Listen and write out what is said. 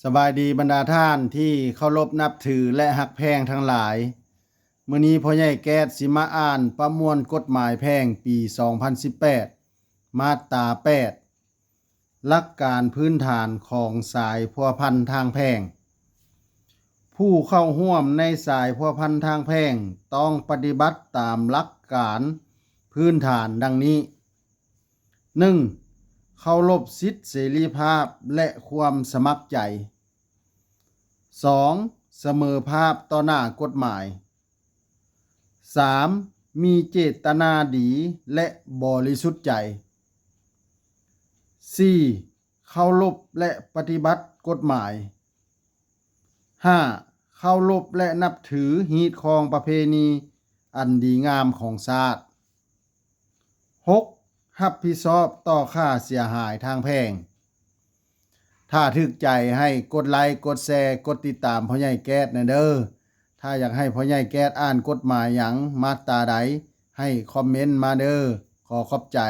สบายดีบรรดาท่านที่เคารพนับถือและหักแพงทั้งหลายมื้อนี้พ่อใหญ่แก๊สสิมาอ่านประมวลกฎหมายแพ่งปี 2018 มาตรา 8 หลักการพื้นฐานของสายพัวพันทางแพ่งผู้เข้าร่วมในสายพัวพันทางแพ่งต้องปฏิบัติตามหลักการพื้นฐานดังนี้ 1. เคารพสิทธิเสรีภาพและความสมัครใจ 2. เสมอภาพต่อหน้ากฎหมาย 3. มีเจตนาดีและบริสุทธิ์ใจ 4. เคารพและปฏิบัติกฎหมาย 5. เคารพและนับถือฮีตของประเพณีอันดีงามของชาติ 6. รับผิดชอบต่อค่าเสียหายทางแพ่งถ้าถึกใจให้กดไลค์กดแชร์กดติดตามพ่อใหญ่แก๊สนะเด้อถ้าอยากให้พ่อใหญ่แก๊สอ่านกฎหมายหยังมาตราใดให้คอมเมนต์มาเด้อขอขอบใจ